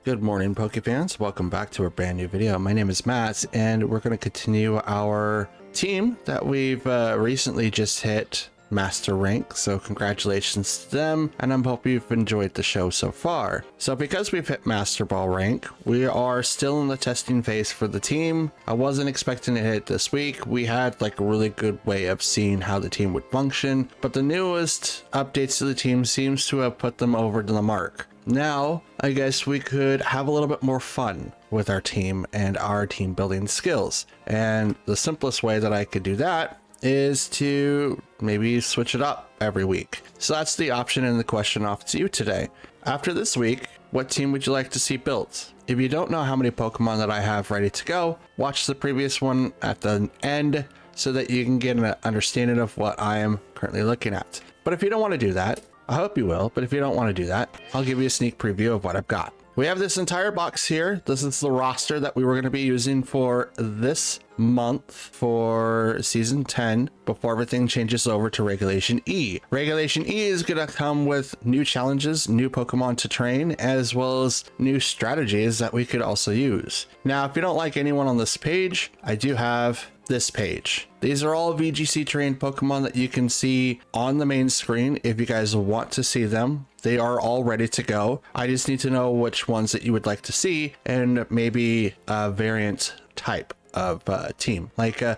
Good morning, Pokefans. Welcome back to a brand new video. My name is Matt, and we're going to continue our team that we've recently just hit Master Rank. So congratulations to them, and I hope you've enjoyed the show so far. So because we've hit Master Ball rank, we are still in the testing phase for the team. I wasn't expecting to hit this week. We had like a really good way of seeing how the team would function, but the newest updates to the team seems to have put them over to the mark. Now, I guess we could have a little bit more fun with our team and our team building skills. And the simplest way that I could do that is to maybe switch it up every week. So that's the option and the question off to you today. After this week, what team would you like to see built? If you don't know how many Pokemon that I have ready to go, watch the previous one at the end so that you can get an understanding of what I am currently looking at. But if you don't want to do that, I hope you will, but if you don't want to do that, I'll give you a sneak preview of what I've got. We have this entire box here. This is the roster that we were going to be using for this month for season 10 before everything changes over to Regulation E. Regulation E is going to come with new challenges, new Pokemon to train, as well as new strategies that we could also use. Now, if you don't like anyone on this page, I do have this page. These are all VGC trained Pokemon that you can see on the main screen. If you guys want to see them, they are all ready to go. I just need to know which ones that you would like to see and maybe a variant type of team, like a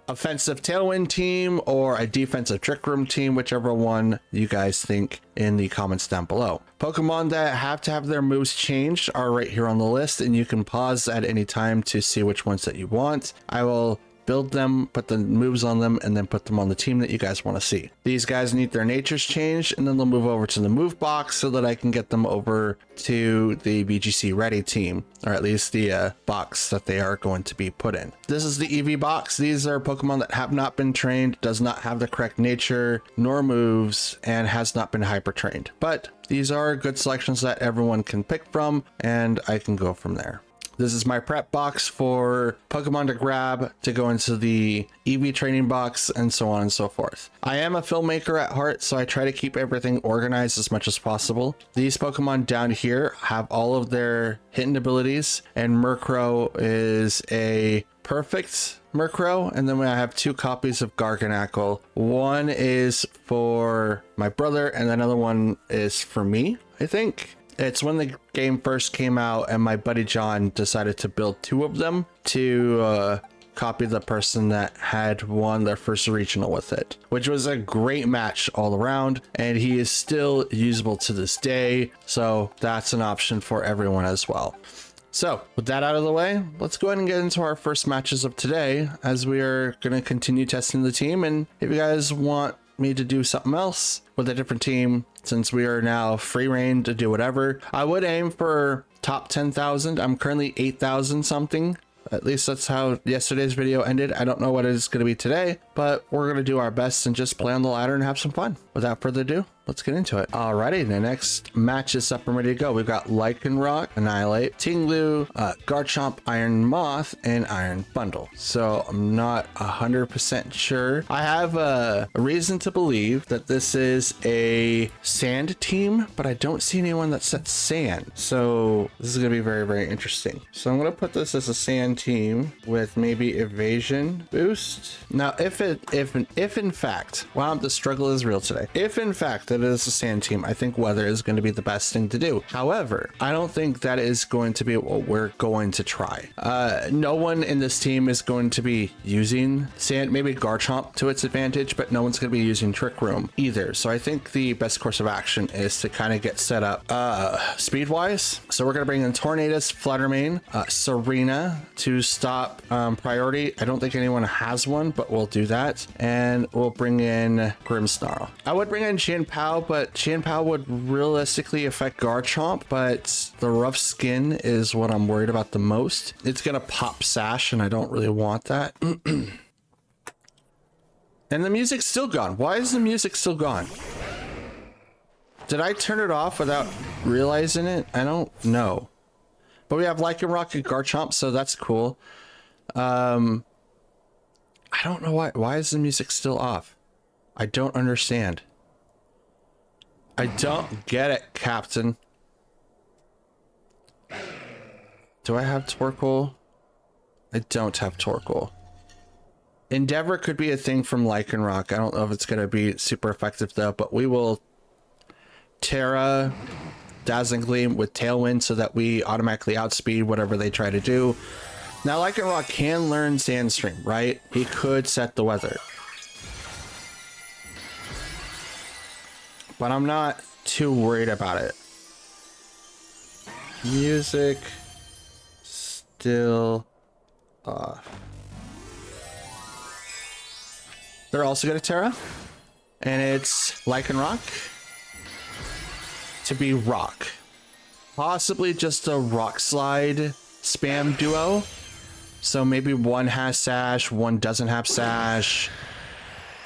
offensive tailwind team or a defensive trick room team, whichever one you guys think in the comments down below. Pokemon that have to have their moves changed are right here on the list, and you can pause at any time to see which ones that you want. I will build them, put the moves on them, and then put them on the team that you guys want to see. These guys need their natures changed, and then they'll move over to the move box so that I can get them over to the VGC ready team, or at least the box that they are going to be put in. This is the EV box. These are Pokemon that have not been trained, does not have the correct nature nor moves, and has not been hyper trained. But these are good selections that everyone can pick from, and I can go from there. This is my prep box for Pokemon to grab to go into the EV training box, and so on and so forth. I am a filmmaker at heart, so I try to keep everything organized as much as possible. These Pokemon down here have all of their hidden abilities, and Murkrow is a perfect Murkrow, and then I have two copies of Garganacl. One is for my brother, and another one is for me, I think. It's when the game first came out and my buddy John decided to build two of them to copy the person that had won their first regional with it, which was a great match all around, and he is still usable to this day. So that's an option for everyone as well. So with that out of the way, let's go ahead and get into our first matches of today, as we are going to continue testing the team. And if you guys want me to do something else with a different team, since we are now free reign to do whatever, I would aim for top 10,000. I'm currently 8,000 something. At least that's how yesterday's video ended. I don't know what it is going to be today, but we're going to do our best and just play on the ladder and have some fun. Without further ado, let's get into it. Alrighty, the next match is up and ready to go. We've got Lycanroc, Annihilate, Tinglu, Garchomp, Iron Moth, and Iron Bundle. So I'm not 100% sure. I have a reason to believe that this is a sand team, but I don't see anyone that sets sand. So this is going to be very, very interesting. So I'm going to put this as a sand team with maybe evasion boost. Now, if in fact, wow, the struggle is real today. If in fact that it is a sand team, I think weather is going to be the best thing to do. However, I don't think that is going to be what we're going to try. No one in this team is going to be using sand, maybe Garchomp to its advantage, but no one's going to be using Trick Room either. So I think the best course of action is to kind of get set up speed wise. So we're going to bring in Tornadus, Fluttermane, Serena to stop priority. I don't think anyone has one, but we'll do that. And we'll bring in Grimmsnarl. I would bring in Chien-Pao, but Chien-Pao would realistically affect Garchomp, but the rough skin is what I'm worried about the most. It's gonna pop Sash, and I don't really want that. And the music's still gone. Why is the music still gone? Did I turn it off without realizing it? I don't know. But we have Lycanroc and Garchomp, so that's cool. I don't know why is the music still off? I don't understand. I don't get it, Captain. Do I have Torkoal? I don't have Torkoal. Endeavor could be a thing from Lycanroc. I don't know if it's going to be super effective though, but we will Terra Dazzling Gleam with Tailwind so that we automatically outspeed whatever they try to do. Now Lycanroc can learn Sandstream, right? He could set the weather. But I'm not too worried about it. Music still off. They're also going to Terra. And it's Lycanroc to be Rock. Possibly just a Rock Slide spam duo. So maybe one has Sash, one doesn't have Sash.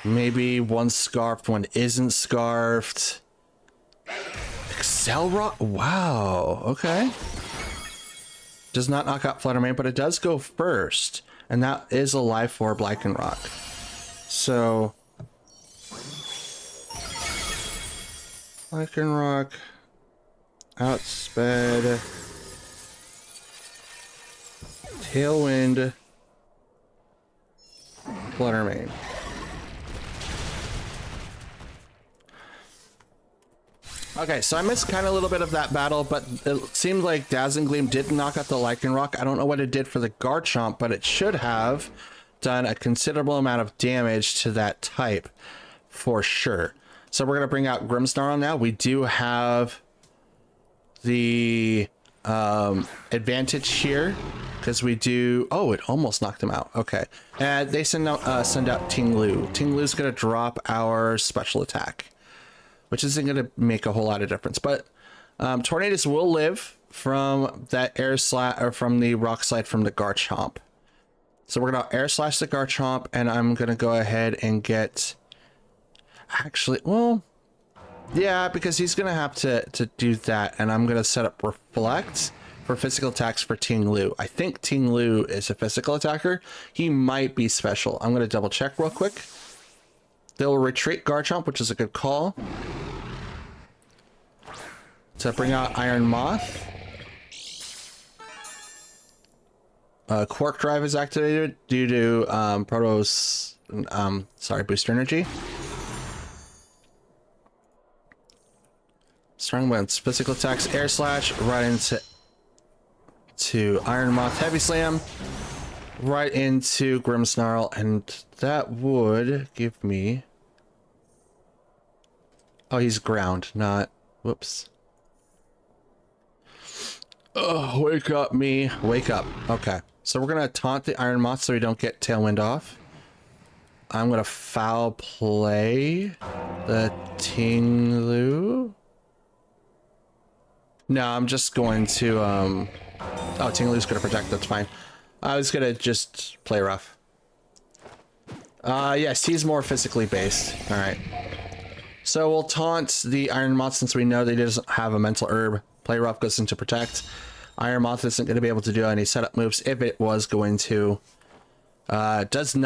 Maybe one's Scarfed, one isn't Scarfed. Excel Rock? Wow, okay. Does not knock out Flutter Mane, but it does go first. And that is a Life Orb Lycanroc. So Lycanroc outsped Tailwind Flutter Mane. Okay, so I missed kind of a little bit of that battle, but it seemed like Dazzling Gleam did knock out the Lycanroc. I don't know what it did for the Garchomp, but it should have done a considerable amount of damage to that type for sure. So we're going to bring out Grimmsnarl now. We do have the advantage here because we do... Oh, it almost knocked him out. Okay. And they send out Ting-Lu. Ting-Lu's going to drop our special attack, which isn't going to make a whole lot of difference. But Tornadus will live from that air slash, or from the rock slide from the Garchomp. So we're going to air slash the Garchomp, and I'm going to go ahead and get... Actually, well, yeah, because he's going to have to do that, and I'm going to set up Reflect for physical attacks for Ting-Lu. I think Ting-Lu is a physical attacker. He might be special. I'm going to double check real quick. They'll retreat Garchomp, which is a good call. To bring out Iron Moth. Quark Drive is activated due to Proto's booster energy. Strong Winds, physical attacks, Air Slash, right into Iron Moth, Heavy Slam, right into Grimmsnarl, and that would give me... Oh, he's ground, not... Whoops. Oh, wake up, me. Wake up. Okay. So we're going to taunt the Iron Moth so we don't get Tailwind off. I'm going to foul play the Ting-Lu. No, I'm just going to... Oh, Ting-Lu's going to protect. That's fine. I was going to just play rough. Yes, he's more physically based. All right. So we'll taunt the Iron Moth since we know that he doesn't have a mental herb. Play rough goes into protect. Iron Moth isn't going to be able to do any setup moves if it was going to. Does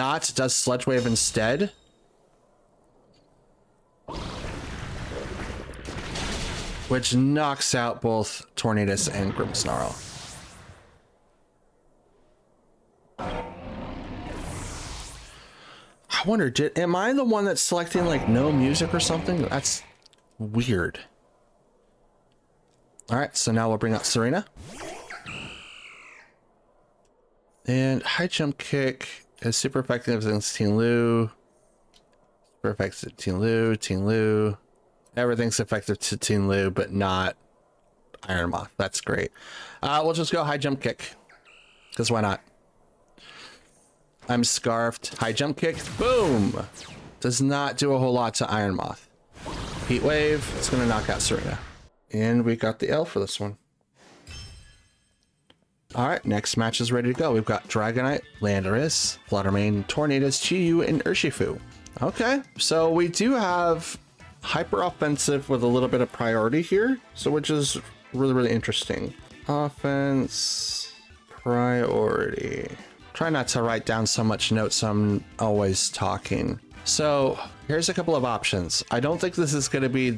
Sludge Wave instead. Which knocks out both Tornadus and Grimmsnarl. I wonder, am I the one that's selecting like no music or something? That's weird. All right, so now we'll bring out Serena. And High Jump Kick is super effective against Ting-Lu. Super effective to Ting-Lu. Everything's effective to Ting-Lu, but not Iron Moth. That's great. We'll just go High Jump Kick, because why not? I'm Scarfed. High Jump Kick. Boom! Does not do a whole lot to Iron Moth. Heat Wave. It's going to knock out Serena. And we got the L for this one. All right, next match is ready to go. We've got Dragonite, Landorus, Flutter Mane, Tornadus, Chi-Yu, and Urshifu. Okay, so we do have hyper offensive with a little bit of priority here, so which is really interesting. Offense priority. Try not to write down so much notes, so I'm always talking. So here's a couple of options. I don't think this is going to be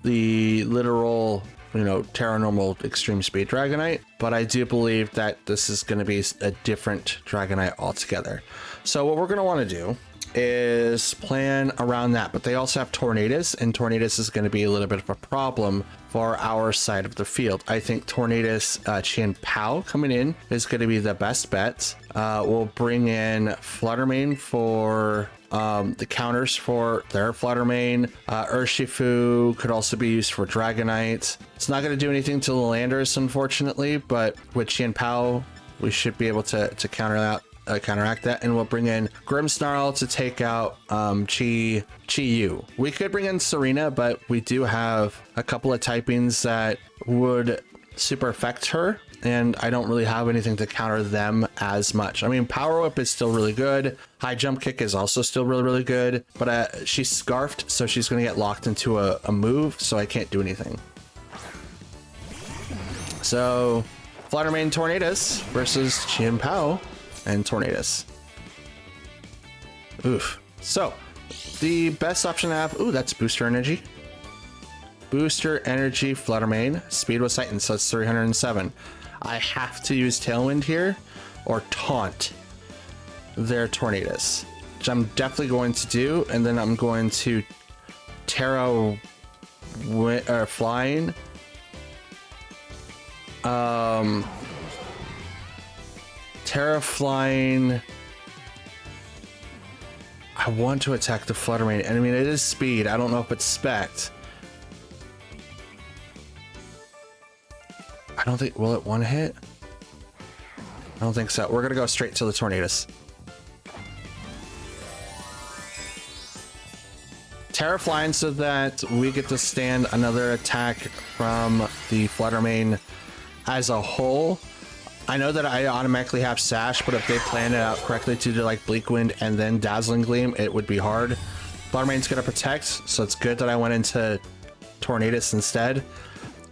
the literal you know, Terra Normal Extreme Speed Dragonite, but I do believe that this is going to be a different Dragonite altogether. So what we're going to want to do is plan around that, but they also have Tornadus, and Tornadus is going to be a little bit of a problem for our side of the field. I think Tornadus Chien-Pao coming in is going to be the best bet. We'll bring in Fluttermane for the counters for their Fluttermane. Urshifu could also be used for Dragonite. It's not going to do anything to the Landorus, unfortunately, but with Chien-Pao, we should be able to counteract that, and we'll bring in Grimmsnarl to take out Chi-Yu. We could bring in Serena, but we do have a couple of typings that would super affect her, and I don't really have anything to counter them as much. I mean, Power Whip is still really good. High Jump Kick is also still really good, but she's scarfed, so she's going to get locked into a move, so I can't do anything. So Fluttermane Tornadus versus Chien-Pao and Tornadus. Oof. So the best option I have, ooh, that's Booster Energy. Booster Energy Fluttermane. Speed was heightened, so it's 307. I have to use Tailwind here or Taunt their Tornadus, which I'm definitely going to do, and then I'm going to Terra Flying. Terra Flying. I want to attack the Fluttermane. I mean, it is speed. I don't know if it's spec'd. I don't think, will it one hit? I don't think so. We're gonna go straight to the Tornadus. Terra Flying so that we get to stand another attack from the Fluttermane as a whole. I know that I automatically have Sash, but if they plan it out correctly to do like Bleak Wind and then Dazzling Gleam, it would be hard. Fluttermane's gonna protect, so it's good that I went into Tornadus instead.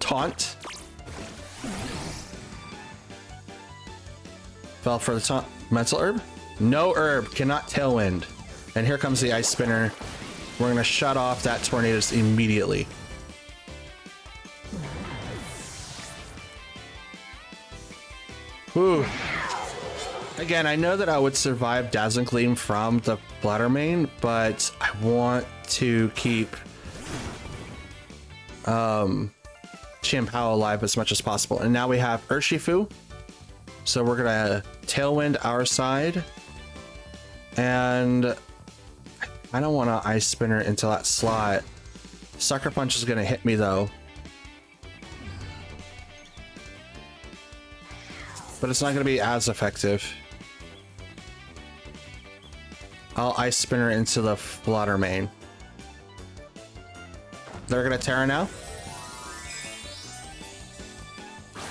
Taunt. Fell for the taunt. Mental Herb? No herb, cannot Tailwind. And here comes the Ice Spinner. We're gonna shut off that Tornadus immediately. Ooh. Again, I know that I would survive Dazzling Gleam from the Fluttermane, but I want to keep Chien-Pao alive as much as possible. And now we have Urshifu. So we're gonna Tailwind our side. And I don't want to Ice Spinner into that slot. Sucker Punch is gonna hit me though. But it's not going to be as effective. I'll Ice Spinner into the Fluttermane. They're going to Terra now.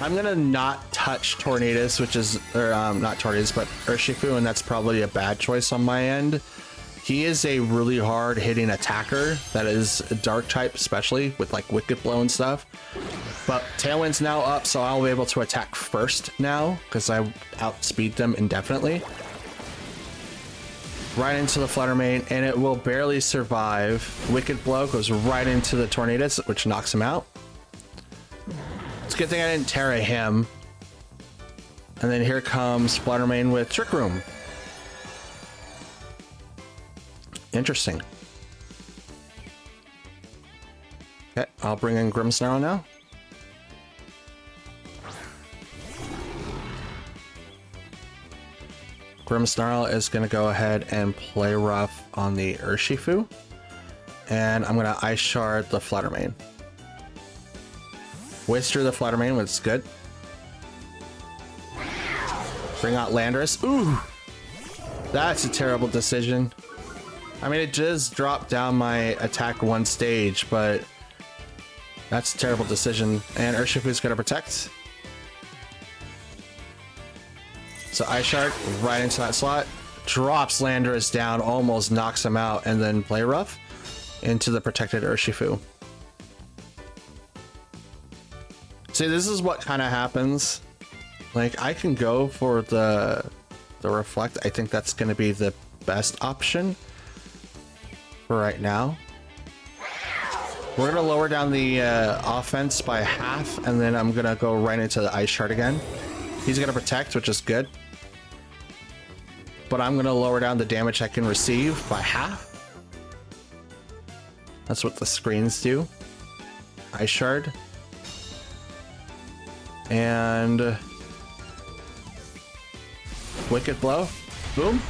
I'm going to not touch Tornadus, which is, or not Tornadus, but Urshifu, and that's probably a bad choice on my end. He is a really hard hitting attacker that is a dark type, especially with like Wicked Blow and stuff. But Tailwind's now up, so I'll be able to attack first now because I outspeed them indefinitely. Right into the Fluttermane, and it will barely survive. Wicked Blow goes right into the Tornadus, which knocks him out. It's a good thing I didn't Terra him. And then here comes Fluttermane with Trick Room. Interesting. Okay, I'll bring in Grimmsnarl now. Grimmsnarl is going to go ahead and play rough on the Urshifu. And I'm going to Ice Shard the Fluttermane. Whisper the Fluttermane, which is good. Bring out Landorus. Ooh! That's a terrible decision. I mean, it just dropped down my attack one stage, but that's a terrible decision. And Urshifu's going to protect. So Ice Shard right into that slot. Drops Landorus down, almost knocks him out, and then Play Rough into the protected Urshifu. See, this is what kind of happens. Like, I can go for the Reflect. I think that's going to be the best option for right now. We're gonna lower down the offense by half, and then I'm gonna go right into the ice shard again. He's gonna protect, which is good. But I'm gonna lower down the damage I can receive by half. That's what the screens do. Ice shard. And Wicked Blow. Boom.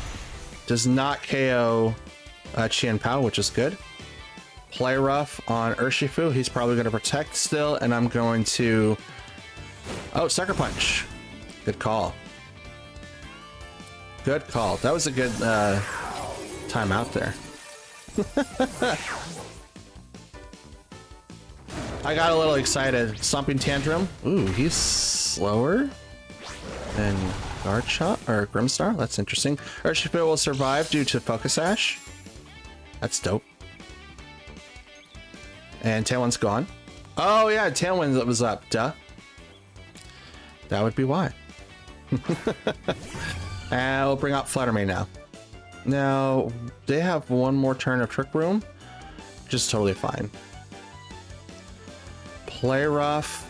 Does not KO Chien Pao, which is good. Play Rough on Urshifu. He's probably going to protect still, and I'm going to... Oh, Sucker Punch. Good call. Good call. That was a good time out there. I got a little excited. Stomping Tantrum. Ooh, he's slower than Guard Shot or Grimstar. That's interesting. Urshifu will survive due to Focus Sash. That's dope. And Tailwind's gone. Oh yeah, Tailwind was up. Duh. That would be why. And we'll bring out Fluttermane now. Now, they have one more turn of Trick Room. Just totally fine. Play Rough.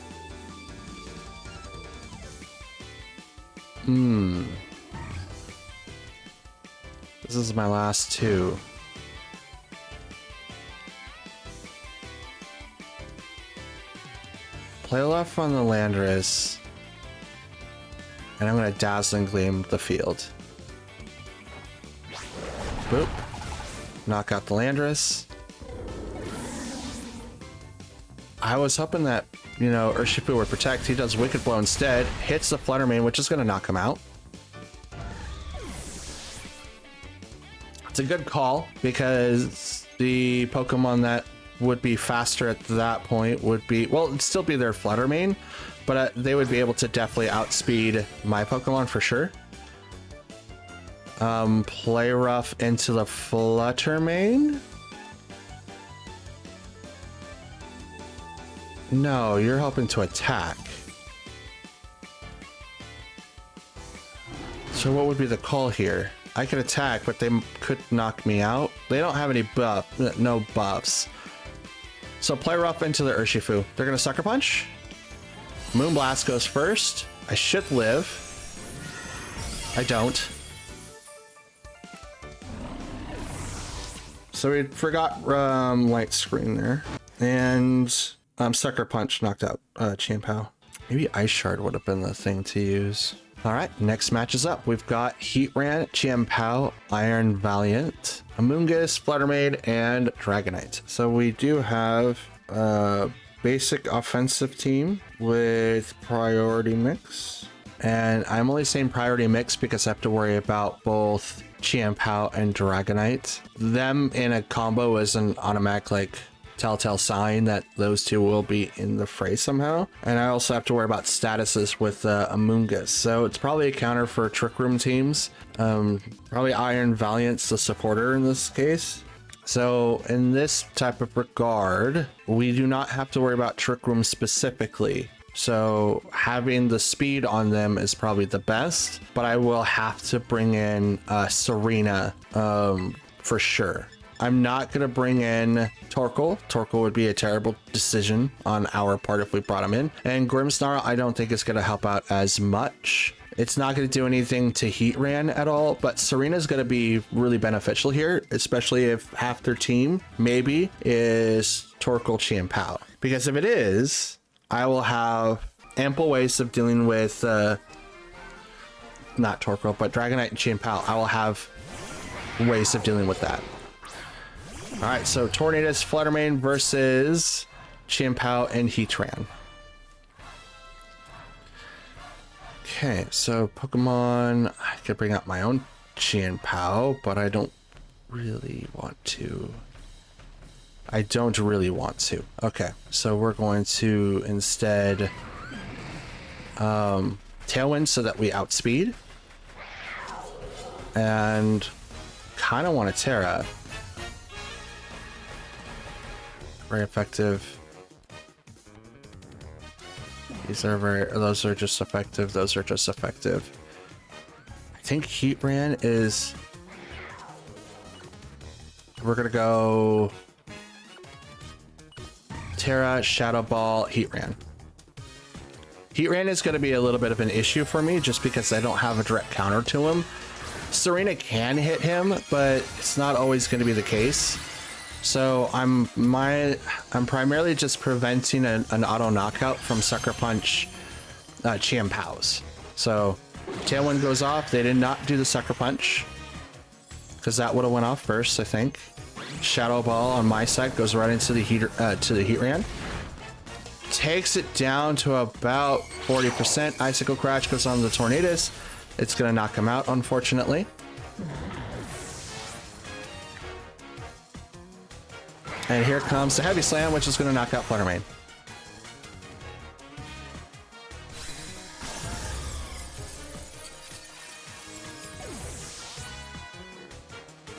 This is my last two. Play Rough on the Landorus. And I'm going to Dazzling Gleam the field. Boop. Knock out the Landorus. I was hoping that, you know, Urshifu would protect. He does Wicked Blow instead. Hits the Fluttermane, which is going to knock him out. It's a good call because the Pokemon that would be faster at that point would be, well, it'd still be their Fluttermane, but they would be able to definitely outspeed my Pokemon for sure. Play Rough into the Fluttermane. No, you're hoping to attack. So what would be the call here? I could attack, but they could knock me out. They don't have any no buffs. So Play Rough into the Urshifu. They're gonna Sucker Punch. Moonblast goes first. I should live. I don't. So we forgot Light Screen there. And Sucker Punch knocked out Chien Pao. Maybe Ice Shard would have been the thing to use. All right, next match is up. We've got Heatran, Chien Pao, Iron Valiant, Amoonguss, Fluttermane, and Dragonite. So we do have a basic offensive team with priority mix. And I'm only saying priority mix because I have to worry about both Chien Pao and Dragonite. Them in a combo is an automatic, like, telltale sign that those two will be in the fray somehow. And I also have to worry about statuses with Amoonguss. So it's probably a counter for Trick Room teams. Probably Iron Valiant's the supporter in this case. So in this type of regard, we do not have to worry about Trick Room specifically. So having the speed on them is probably the best, but I will have to bring in Serena for sure. I'm not going to bring in Torkoal. Torkoal would be a terrible decision on our part if we brought him in. And Grimmsnarl, I don't think it's going to help out as much. It's not going to do anything to Heatran at all, but Serena's going to be really beneficial here, especially if half their team maybe is Torkoal Chien Pao. Because if it is, I will have ample ways of dealing with, not Torkoal, but Dragonite and Chien Pao. I will have ways of dealing with that. All right, so Tornadus, Fluttermane versus Chien Pao and Heatran. Okay, so Pokemon, I could bring up my own Chien Pao, but I don't really want to. Okay, so we're going to instead Tailwind so that we outspeed. And kind of want to Terra. Very effective. These are those are just effective. Those are just effective. I think Heatran is... We're gonna go... Terra, Shadow Ball, Heatran. Heatran is going to be a little bit of an issue for me just because I don't have a direct counter to him. Serena can hit him, but it's not always going to be the case. So I'm primarily just preventing an auto knockout from Sucker Punch Chien-Paos. So Tailwind goes off. They did not do the Sucker Punch because that would have went off first, I think. Shadow Ball on my side goes right into the Heatran. Takes it down to about 40%. Icicle Crash goes on the Tornadus. It's going to knock him out, unfortunately. And here comes the Heavy Slam, which is going to knock out Fluttermane.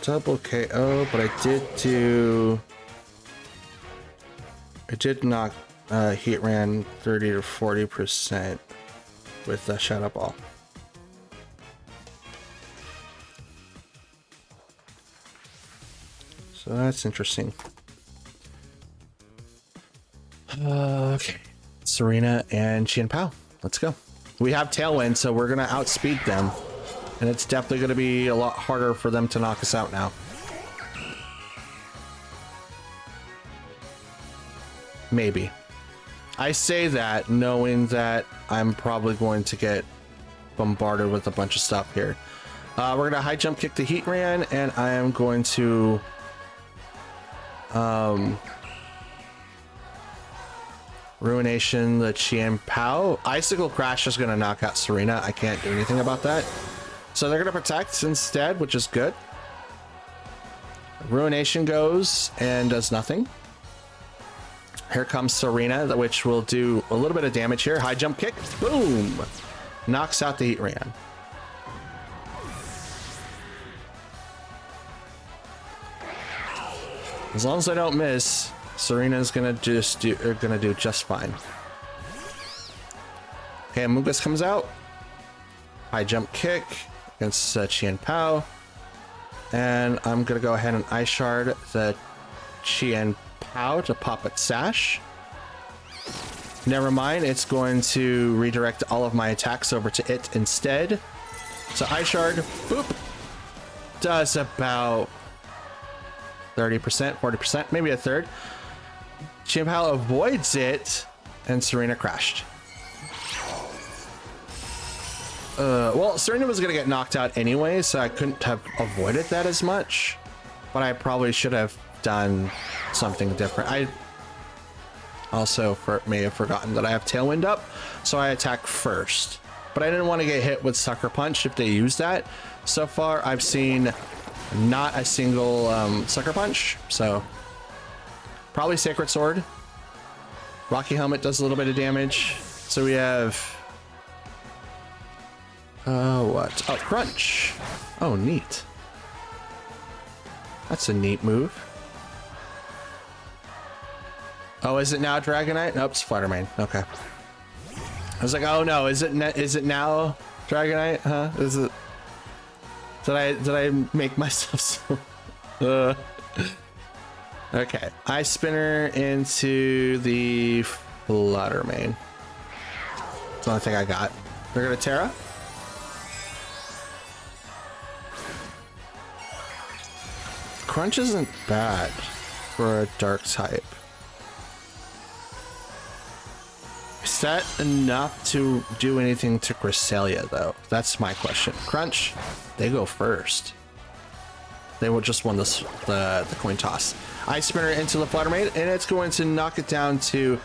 Double KO, but I did knock Heatran 30 to 40% with the Shadow Ball. So that's interesting. Okay, Serena and Chien-Pao, let's go. We have Tailwind, so we're gonna outspeed them, and it's definitely gonna be a lot harder for them to knock us out now. Maybe. I say that knowing that I'm probably going to get bombarded with a bunch of stuff here. We're gonna high jump kick the Heatran, and I am going to Ruination the Chien-Pao. Icicle Crash is gonna knock out Serena. I can't do anything about that. So they're gonna protect instead, which is good. Ruination goes and does nothing. Here comes Serena, which will do a little bit of damage here. High jump kick, boom! Knocks out the Heatran. As long as I don't miss, Serena's gonna do just fine. Okay, Amoonguss comes out. High jump kick against Chien-Pao. And I'm gonna go ahead and Ice Shard the Chien-Pao to pop its Sash. Never mind, it's going to redirect all of my attacks over to it instead. So Ice Shard, boop, does about 30%, 40%, maybe a third. Chien-Pao avoids it, and Serena crashed. Well, Serena was gonna get knocked out anyway, so I couldn't have avoided that as much, but I probably should have done something different. I also may have forgotten that I have Tailwind up, so I attack first, but I didn't want to get hit with Sucker Punch if they use that. So far, I've seen not a single Sucker Punch, so probably Sacred Sword. Rocky Helmet does a little bit of damage. So we have what? Oh, Crunch. Oh, neat. That's a neat move. Oh, is it now Dragonite? Nope, it's Fluttermane. Okay. I was like, oh no, is it now Dragonite? Huh? Is it? Did I make myself so? Okay, Ice Spinner into the Fluttermane. That's the only thing I got. We're gonna Terra. Crunch isn't bad for a dark type. Is that enough to do anything to Cresselia, though? That's my question. Crunch, they go first. They will just win this, the coin toss. Ice Spinner into the Fluttermane, and it's going to knock it down to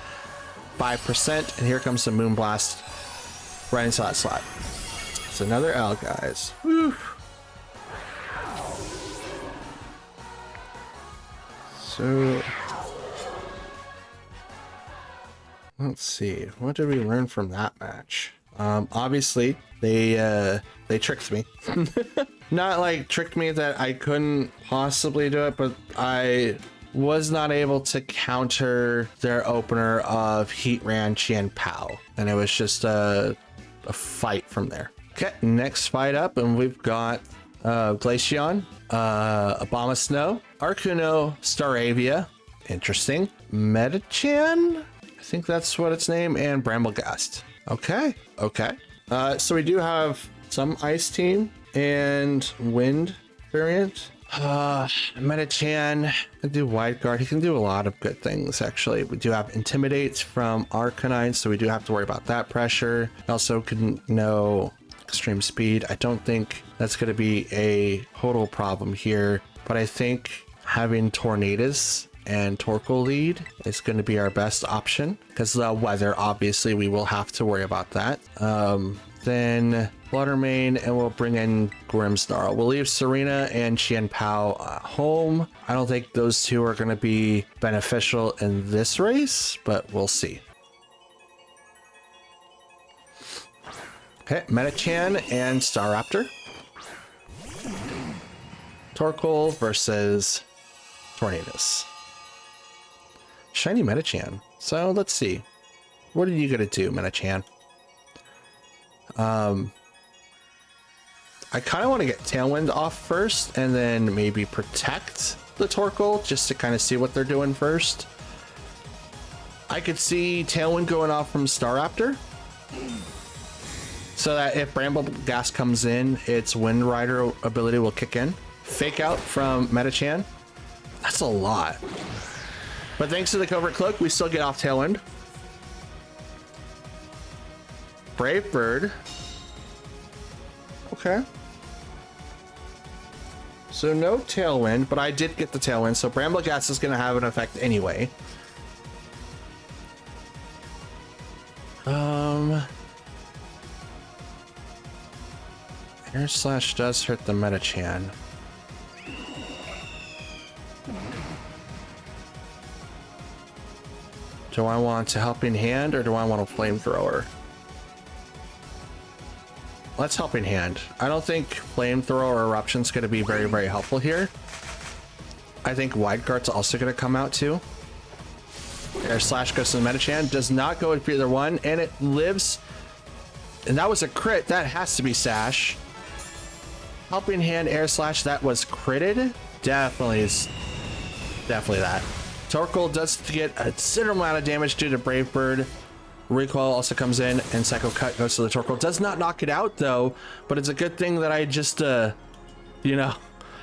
5%. And here comes the Moonblast right into that slot. It's another L, guys. Woo. So let's see, what did we learn from that match? Obviously they tricked me. Not like tricked me that I couldn't possibly do it, but I was not able to counter their opener of Heatran Chien-Pao, and it was just a fight from there. Okay, next fight up, and we've got Glaceon, Abomasnow, Arcuno, Staravia. Interesting. Metachan? I think that's what its name, and Bramblegast. Okay, okay. So we do have some ice team and wind variant. Metachan can do wide guard. He can do a lot of good things, actually. We do have intimidates from Arcanine, so we do have to worry about that pressure. Also can know extreme speed. I don't think that's going to be a total problem here, but I think having Tornadus and Torkoal lead is going to be our best option, because the weather, obviously, we will have to worry about that. Then Fluttermane, and we'll bring in Grimmsnarl. We'll leave Serena and Qianpao home. I don't think those two are going to be beneficial in this race, but we'll see. Okay, Metachan and Staraptor. Torkoal versus Tornadus. Shiny Metachan. So let's see. What are you going to do, Metachan? I kind of want to get Tailwind off first and then maybe protect the Torkoal just to kind of see what they're doing first. I could see Tailwind going off from Staraptor so that if Bramblegast comes in, its Wind Rider ability will kick in. Fake out from Metachan. That's a lot. But thanks to the Covert Cloak, we still get off Tailwind. Brave Bird. Okay. So no Tailwind, but I did get the Tailwind, so Bramblegast is going to have an effect anyway. Air Slash does hurt the Metachan. Do I want a Helping Hand or do I want a Flamethrower? Let's Helping Hand. I don't think Flamethrower or Eruption is going to be very, very helpful here. I think Wide Guard's also going to come out too. Air Slash goes to the Metachan. Does not go with either one, and it lives. And that was a crit. That has to be Sash. Helping Hand, Air Slash, that was critted. Definitely is. Definitely that. Torkoal does get a considerable amount of damage due to Brave Bird. Recoil also comes in, and Psycho Cut goes to the Torkoal. Does not knock it out, though, but it's a good thing that I just, you know,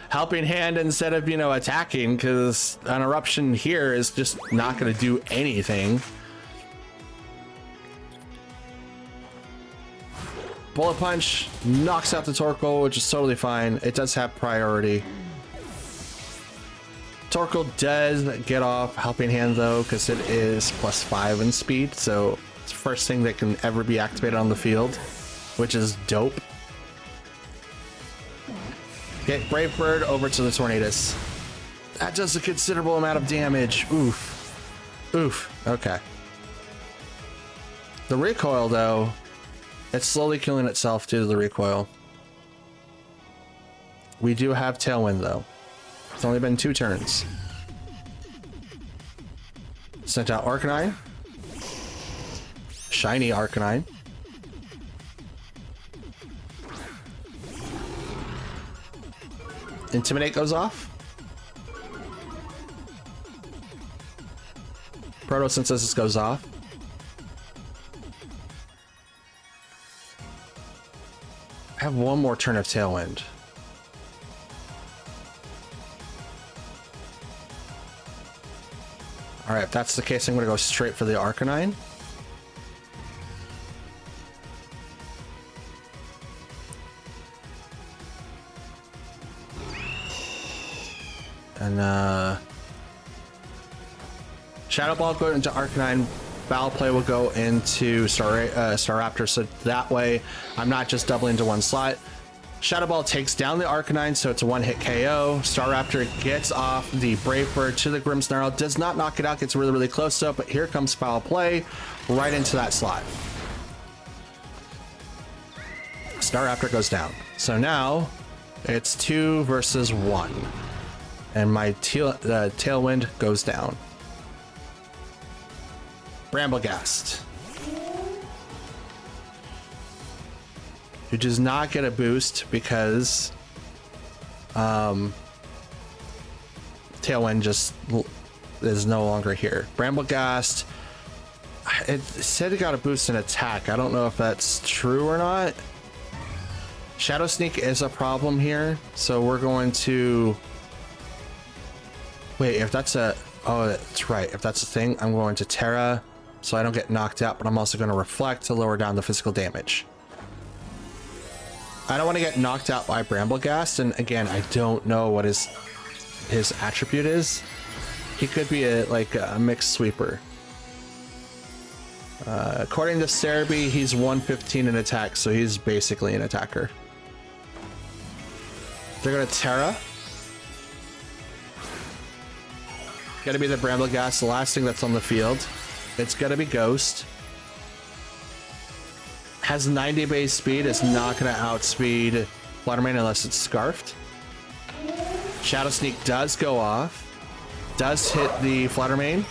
Helping Hand instead of, you know, attacking, because an Eruption here is just not going to do anything. Bullet Punch knocks out the Torkoal, which is totally fine. It does have priority. Torkoal does get off Helping Hand, though, because it is +5 in speed, so it's the first thing that can ever be activated on the field, which is dope. Get Brave Bird over to the Tornadus. That does a considerable amount of damage. Oof. Oof. Okay. The recoil, though, it's slowly killing itself due to the recoil. We do have Tailwind, though. It's only been 2 turns. Sent out Arcanine. Shiny Arcanine. Intimidate goes off. Photosynthesis goes off. I have one more turn of Tailwind. All right, if that's the case, I'm going to go straight for the Arcanine. And Shadow Ball go into Arcanine. Foul Play will go into Staraptor, so that way I'm not just doubling into one slot. Shadow Ball takes down the Arcanine, so it's a one-hit KO. Staraptor gets off the Brave Bird to the Grimmsnarl. Does not knock it out, gets really, really close to it, but here comes Foul Play right into that slot. Staraptor goes down. So now it's 2 versus 1. And my Tailwind goes down. Bramblegast, who does not get a boost because Tailwind just is no longer here. Bramblegast, it said it got a boost in attack. I don't know if that's true or not. Shadow Sneak is a problem here, so we're going to wait. If that's a, oh, that's right, if that's a thing, I'm going to Terra so I don't get knocked out, but I'm also going to Reflect to lower down the physical damage. I don't want to get knocked out by Bramblegast, and again, I don't know what his attribute is. He could be like a mixed sweeper. According to Cerebi, he's 115 in attack, so he's basically an attacker. They're gonna Terra. Gotta be the Bramblegast, the last thing that's on the field. It's gonna be Ghost. Has 90 base speed, is not gonna outspeed Fluttermane unless it's Scarfed. Shadow Sneak does go off. Does hit the Fluttermane.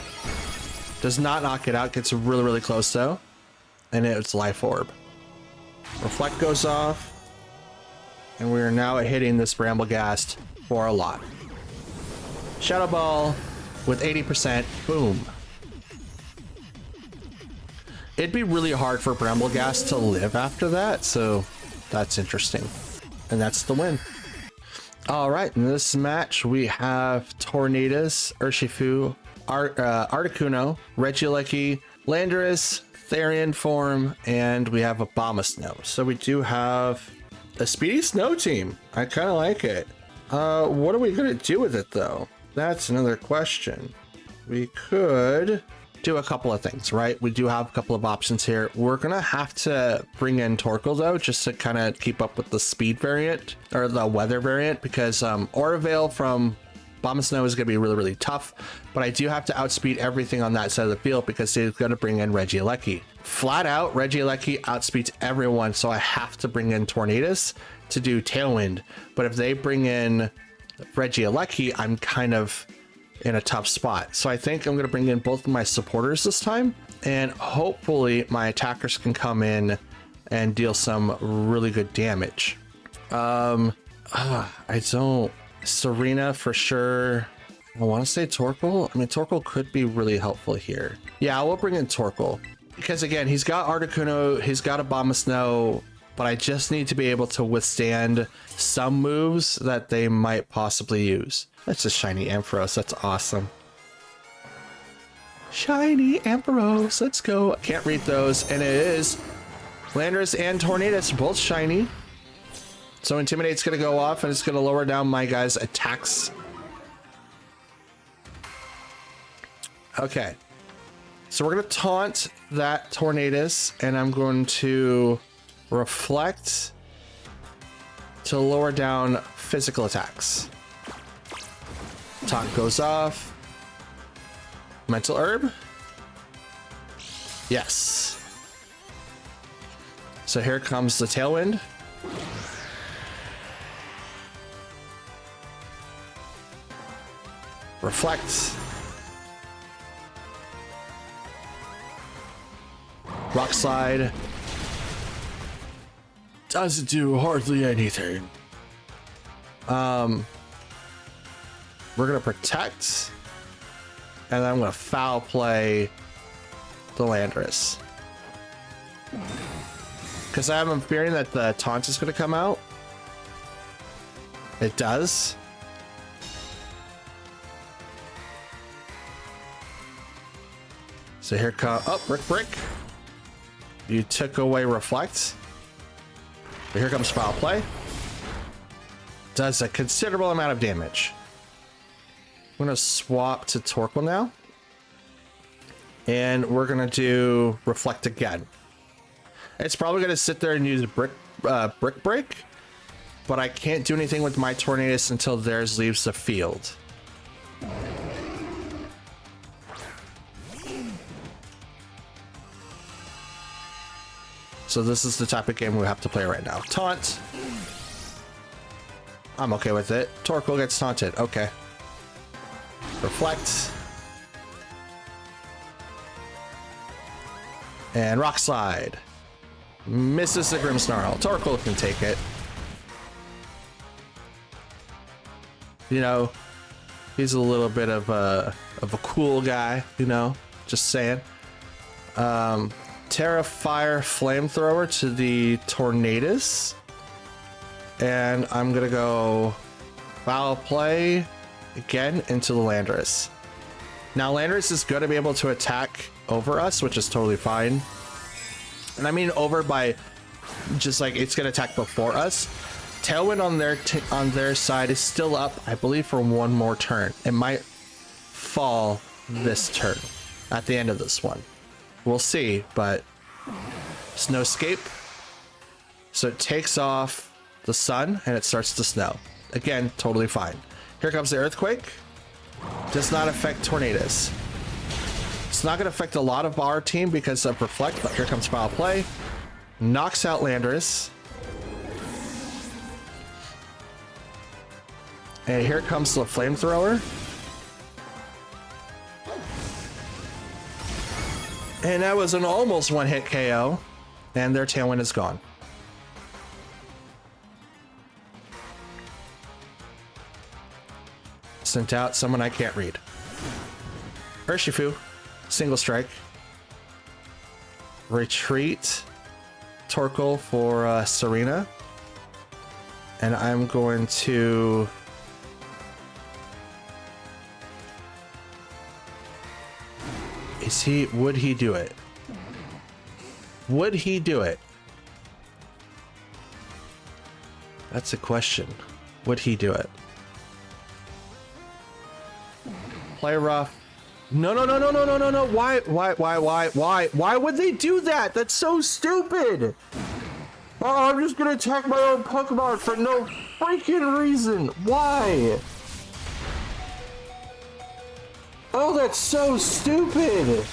Does not knock it out, gets really, really close though. And it's Life Orb. Reflect goes off. And we are now hitting this Bramblegast for a lot. Shadow Ball with 80%, boom. It'd be really hard for Bramblegast to live after that, so that's interesting. And that's the win. All right, in this match, we have Tornadus, Urshifu, Articuno, Regieleki, Landorus, Therian form, and we have Abomasnow. So we do have a Speedy Snow team. I kind of like it. What are we going to do with it, though? That's another question. We could do a couple of things, right? We do have a couple of options here. We're going to have to bring in Torkoal, though, just to kind of keep up with the speed variant, or the weather variant, because Aura Veil from Abomasnow is going to be really, really tough, but I do have to outspeed everything on that side of the field because they're going to bring in Regieleki. Flat out, Regieleki outspeeds everyone, so I have to bring in Tornadus to do Tailwind. But if they bring in Regieleki, I'm kind of in a tough spot. So I think I'm going to bring in both of my supporters this time, and hopefully my attackers can come in and deal some really good damage. I don't... Serena for sure. I want to say Torkoal. I mean, Torkoal could be really helpful here. Yeah, I will bring in Torkoal because again, he's got Articuno, he's got Abomasnow, but I just need to be able to withstand some moves that they might possibly use. That's a shiny Ampharos. That's awesome. Shiny Ampharos. Let's go. I can't read those, and it is Landorus and Tornadus both shiny. So Intimidate's going to go off, and it's going to lower down my guys' attacks. Okay. So we're going to taunt that Tornadus, and I'm going to Reflect to lower down physical attacks. Taunt goes off. Mental Herb? Yes. So here comes the Tailwind. Reflect. Rock Slide. Doesn't do hardly anything. We're gonna protect, and then I'm gonna foul play the Landorus because I'm fearing that the taunt is gonna come out. It does. So here comes, oh, Brick. You took away Reflect. But here comes Foul Play. Does a considerable amount of damage. I'm gonna swap to Torkoal now. And we're gonna do Reflect again. It's probably gonna sit there and use Brick Break, but I can't do anything with my Tornadus until theirs leaves the field. So this is the type of game we have to play right now. Taunt. I'm okay with it. Torkoal gets taunted. Okay. Reflect. And Rock Slide. Misses the Grimmsnarl. Torkoal can take it. You know, He's a little bit of a cool guy, you know, just saying. Terra Fire Flamethrower to the Tornadus. And I'm gonna go foul play again into the Landorus. Now Landorus is gonna be able to attack over us, which is totally fine. And I mean over by just like it's gonna attack before us. Tailwind on their side is still up, I believe, for one more turn. It might fall this turn at the end of this one. We'll see, but Snow Escape. So it takes off the sun and it starts to snow. Again, totally fine. Here comes the Earthquake. Does not affect Tornadus. It's not going to affect a lot of our team because of Reflect, but here comes Foul Play. Knocks out Landorus. And here comes the Flamethrower. And that was an almost one-hit KO. And their Tailwind is gone. Sent out someone I can't read. Urshifu, single strike. Retreat. Torkoal for Serena. And I'm going to... would he do it? Would he do it? That's a question. Would he do it? Play rough. No. Why would they do that? That's so stupid. Oh, I'm just gonna attack my own Pokemon for no freaking reason. Why? Oh, that's so stupid.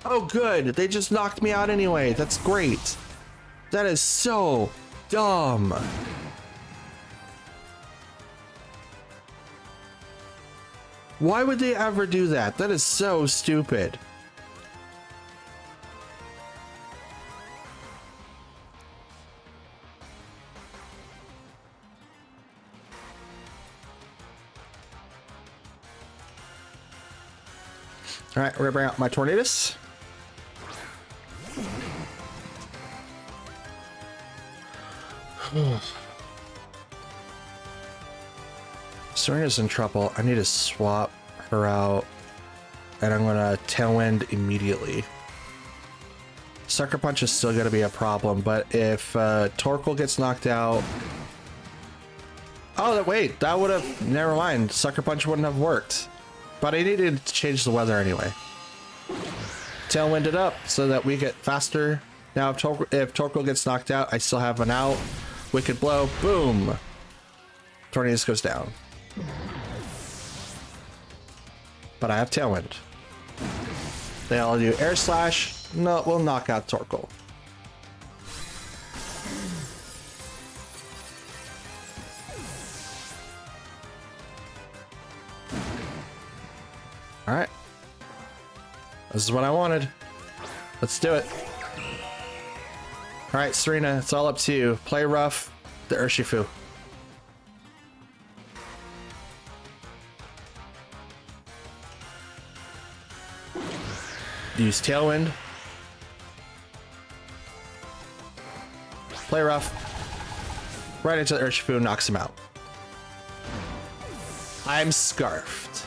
Oh, good. They just knocked me out anyway. That's great. That is so dumb. Why would they ever do that? That is so stupid. All right, we're gonna bring out my Tornadus. Serena's in trouble. I need to swap her out, and I'm gonna Tailwind immediately. Sucker Punch is still gonna be a problem, but if Torkoal gets knocked out... Oh, wait, that would have... Never mind. Sucker Punch wouldn't have worked. But I needed to change the weather anyway. Tailwind it up so that we get faster. Now, if Torkoal gets knocked out, I still have an out. Wicked Blow. Boom. Tornadus goes down. But I have Tailwind. They all do Air Slash. No, we'll knock out Torkoal. All right. This is what I wanted. Let's do it. All right, Serena, it's all up to you. Play rough, the Urshifu. Use Tailwind. Play rough. Right into the Urshifu, knocks him out. I'm scarfed.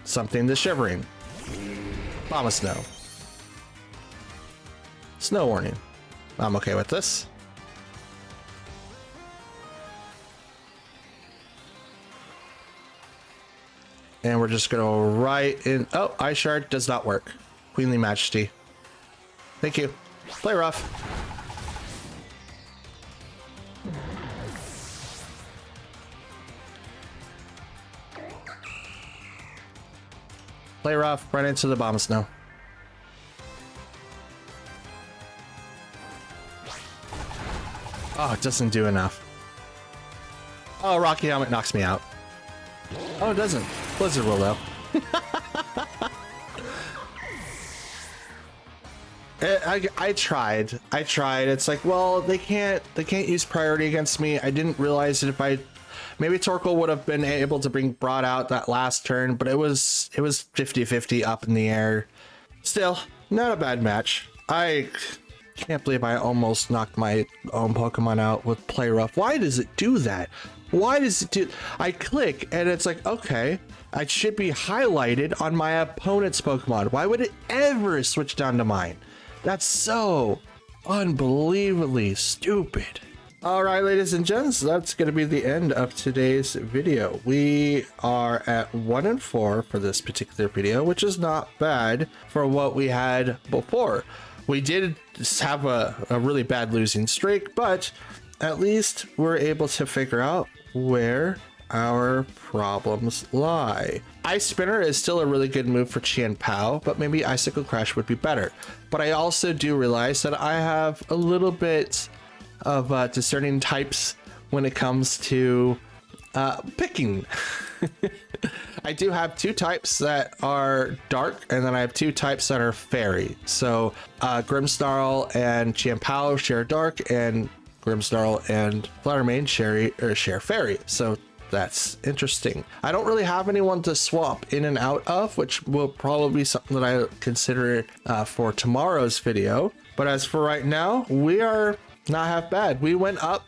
Something to Shivering. Bomb of Snow. Snow Warning. I'm okay with this. And we're just gonna go right in. Oh, Ice Shard does not work. Queenly Majesty. Thank you. Play rough. Play rough, right into the Bomb of Snow. Oh, it doesn't do enough. Oh, Rocky Helmet knocks me out. Oh, it doesn't. Blizzard will though. I tried. It's like, well, they can't use priority against me. I didn't realize that if maybe Torkoal would have been able to bring Broad out that last turn, but it was 50-50 up in the air. Still, not a bad match. I can't believe I almost knocked my own Pokemon out with Play Rough. Why does it do that? Why does it do? I click and it's like, okay, I should be highlighted on my opponent's Pokemon. Why would it ever switch down to mine? That's so unbelievably stupid. All right, ladies and gents, that's going to be the end of today's video. We are at 1-4 for this particular video, which is not bad for what we had before. We did have a really bad losing streak, but at least we're able to figure out where our problems lie. Ice Spinner is still a really good move for Qian Pao, but maybe Icicle Crash would be better. But I also do realize that I have a little bit of discerning types when it comes to picking. I do have 2 types that are dark, and then I have 2 types that are fairy. So Grimmsnarl and Qian Pao share dark, and Grimmsnarl and Fluttermane share fairy. So that's interesting. I don't really have anyone to swap in and out of, which will probably be something that I consider for tomorrow's video. But as for right now, we are not half bad. We went up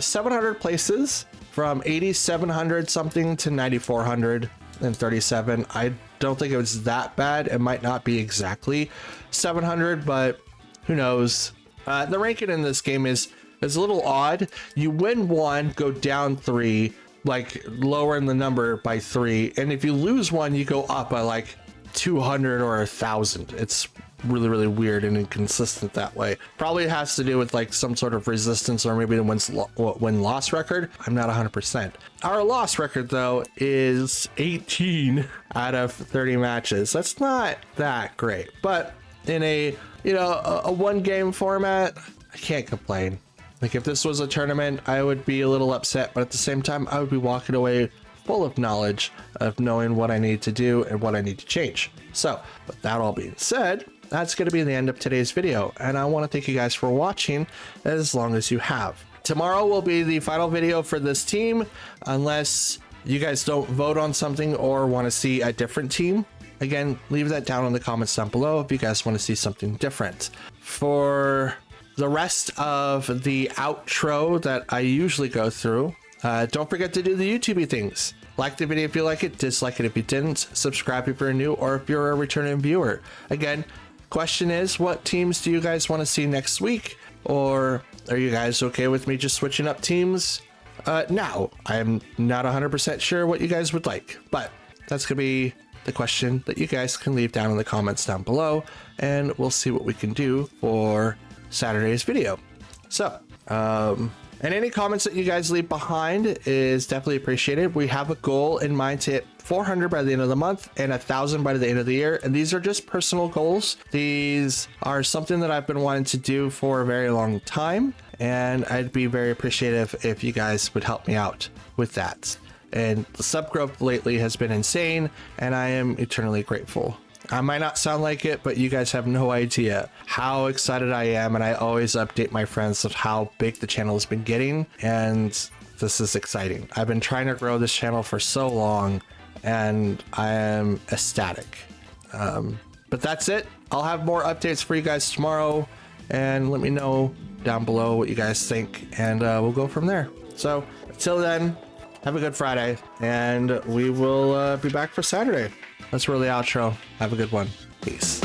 700 places from 8,700 something to 9,437. I don't think it was that bad. It might not be exactly 700, but who knows? The ranking in this game is a little odd. You win 1, go down 3, like lowering the number by 3, and if you lose 1, you go up by like 200 or 1,000. It's really weird and inconsistent that way. Probably has to do with like some sort of resistance or maybe the win-loss record. I'm not 100%. Our loss record though is 18 out of 30 matches. That's not that great, but in a a 1-game format, I can't complain. Like if this was a tournament, I would be a little upset, but at the same time, I would be walking away full of knowledge of knowing what I need to do and what I need to change. So with that all being said, that's going to be the end of today's video, and I want to thank you guys for watching as long as you have. Tomorrow will be the final video for this team, unless you guys don't vote on something or want to see a different team. Again, leave that down in the comments down below if you guys want to see something different. For the rest of the outro that I usually go through, don't forget to do the YouTubey things. Like the video if you like it, dislike it if you didn't, subscribe if you're new, or if you're a returning viewer. Again, question is, what teams do you guys want to see next week? Or are you guys okay with me just switching up teams? Now, I'm not 100% sure what you guys would like, but that's going to be the question that you guys can leave down in the comments down below, and we'll see what we can do for Saturday's video. So, and any comments that you guys leave behind is definitely appreciated. We have a goal in mind to hit 400 by the end of the month and 1,000 by the end of the year. And these are just personal goals. These are something that I've been wanting to do for a very long time. And I'd be very appreciative if you guys would help me out with that. And the sub growth lately has been insane, and I am eternally grateful. I might not sound like it, but you guys have no idea how excited I am, and I always update my friends of how big the channel has been getting, and this is exciting. I've been trying to grow this channel for so long, and I am ecstatic. But that's it. I'll have more updates for you guys tomorrow, and let me know down below what you guys think, and we'll go from there. So until then, have a good Friday, and we will be back for Saturday. That's really the outro. Have a good one. Peace.